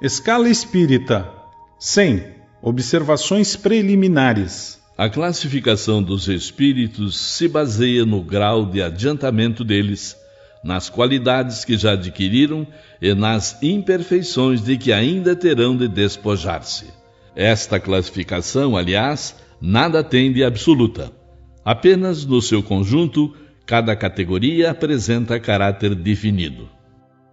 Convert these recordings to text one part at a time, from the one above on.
Escala espírita 100. Observações preliminares. A classificação dos espíritos se baseia no grau de adiantamento deles, nas qualidades que já adquiriram e nas imperfeições de que ainda terão de despojar-se. Esta classificação, aliás, nada tem de absoluta. Apenas no seu conjunto, cada categoria apresenta caráter definido.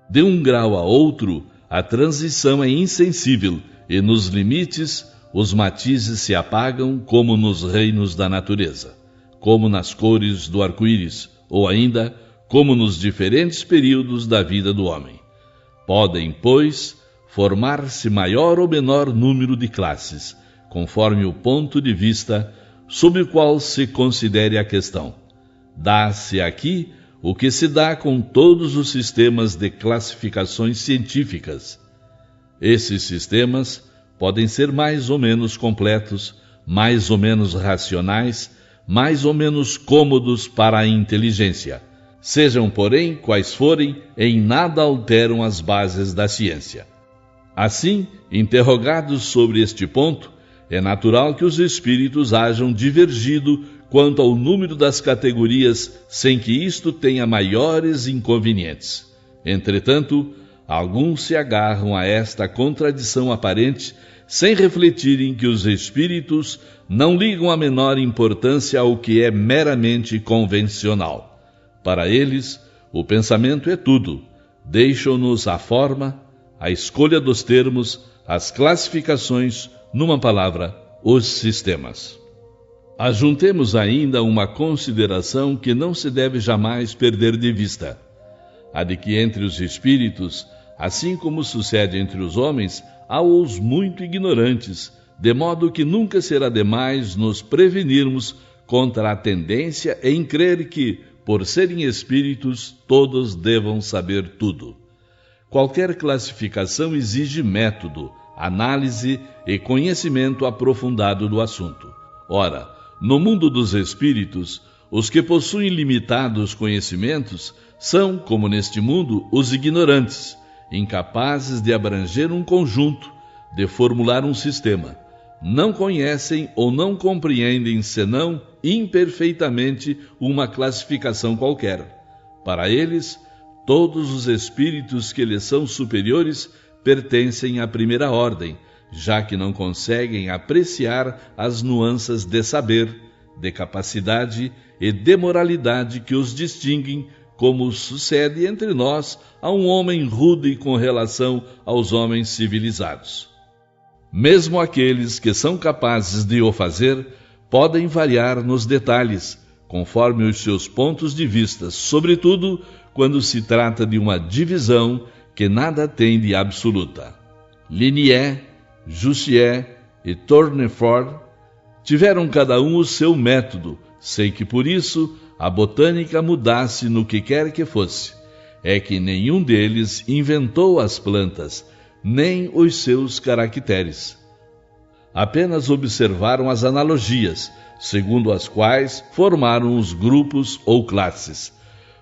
De um grau a outro, a transição é insensível e nos limites, os matizes se apagam como nos reinos da natureza, como nas cores do arco-íris, ou ainda como nos diferentes períodos da vida do homem. Podem, pois, formar-se maior ou menor número de classes, conforme o ponto de vista sob o qual se considere a questão. Dá-se aqui o que se dá com todos os sistemas de classificações científicas. Esses sistemas podem ser mais ou menos completos, mais ou menos racionais, mais ou menos cômodos para a inteligência. Sejam, porém, quais forem, em nada alteram as bases da ciência. Assim, interrogados sobre este ponto, é natural que os espíritos hajam divergido quanto ao número das categorias, sem que isto tenha maiores inconvenientes. Entretanto, alguns se agarram a esta contradição aparente, sem refletirem que os espíritos não ligam a menor importância ao que é meramente convencional. Para eles, o pensamento é tudo. Deixam-nos a forma, a escolha dos termos, as classificações, numa palavra, os sistemas. Ajuntemos ainda uma consideração que não se deve jamais perder de vista: a de que entre os espíritos, assim como sucede entre os homens, há os muito ignorantes, de modo que nunca será demais nos prevenirmos contra a tendência em crer que, por serem espíritos, todos devam saber tudo. Qualquer classificação exige método, análise e conhecimento aprofundado do assunto. Ora, no mundo dos espíritos, os que possuem limitados conhecimentos são, como neste mundo, os ignorantes, incapazes de abranger um conjunto, de formular um sistema. Não conhecem ou não compreendem, senão imperfeitamente, uma classificação qualquer. Para eles, todos os espíritos que lhes são superiores pertencem à primeira ordem, já que não conseguem apreciar as nuances de saber, de capacidade e de moralidade que os distinguem, como sucede entre nós a um homem rude com relação aos homens civilizados. Mesmo aqueles que são capazes de o fazer podem variar nos detalhes, conforme os seus pontos de vista, sobretudo quando se trata de uma divisão que nada tem de absoluta. Linné, Jussieu e Tournefort tiveram cada um o seu método, sem que por isso a botânica mudasse no que quer que fosse. É que nenhum deles inventou as plantas, nem os seus caracteres. Apenas observaram as analogias, segundo as quais formaram os grupos ou classes.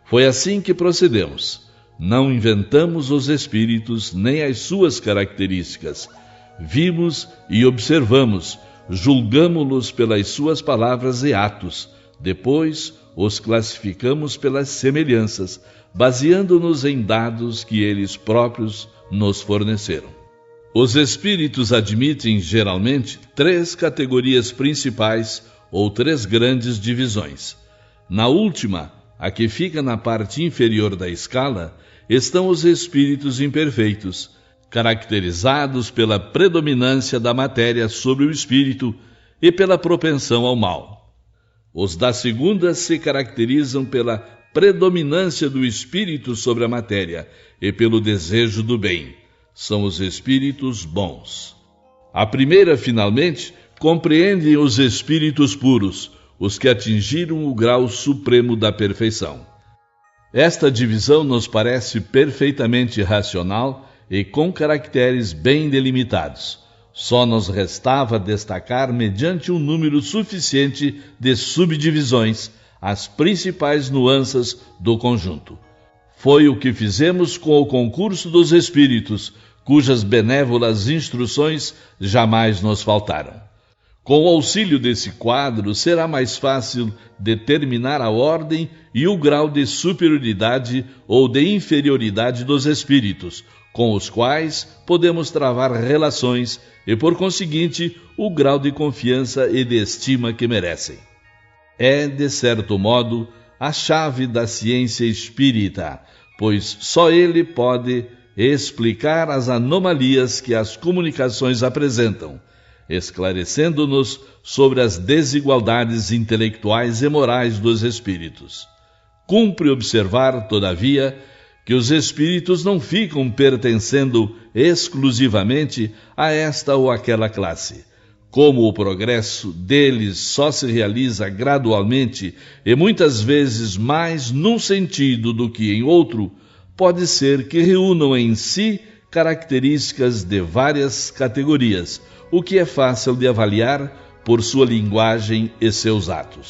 Foi assim que procedemos. Não inventamos os espíritos nem as suas características. Vimos e observamos, julgamo-los pelas suas palavras e atos. Depois os classificamos pelas semelhanças, baseando-nos em dados que eles próprios nos forneceram. Os espíritos admitem, geralmente, 3 categorias principais ou 3 grandes divisões. Na última, a que fica na parte inferior da escala, estão os espíritos imperfeitos, caracterizados pela predominância da matéria sobre o espírito e pela propensão ao mal. Os da segunda se caracterizam pela predominância do espírito sobre a matéria e pelo desejo do bem. São os espíritos bons. A primeira, finalmente, compreende os espíritos puros, os que atingiram o grau supremo da perfeição. Esta divisão nos parece perfeitamente racional e com caracteres bem delimitados. Só nos restava destacar, mediante um número suficiente de subdivisões, as principais nuances do conjunto. Foi o que fizemos com o concurso dos espíritos, cujas benévolas instruções jamais nos faltaram. Com o auxílio desse quadro, será mais fácil determinar a ordem e o grau de superioridade ou de inferioridade dos espíritos, com os quais podemos travar relações e, por conseguinte, o grau de confiança e de estima que merecem. É, de certo modo, a chave da ciência espírita, pois só ele pode explicar as anomalias que as comunicações apresentam, esclarecendo-nos sobre as desigualdades intelectuais e morais dos espíritos. Cumpre observar, todavia, que os espíritos não ficam pertencendo exclusivamente a esta ou aquela classe. Como o progresso deles só se realiza gradualmente e muitas vezes mais num sentido do que em outro, pode ser que reúnam em si características de várias categorias, o que é fácil de avaliar por sua linguagem e seus atos.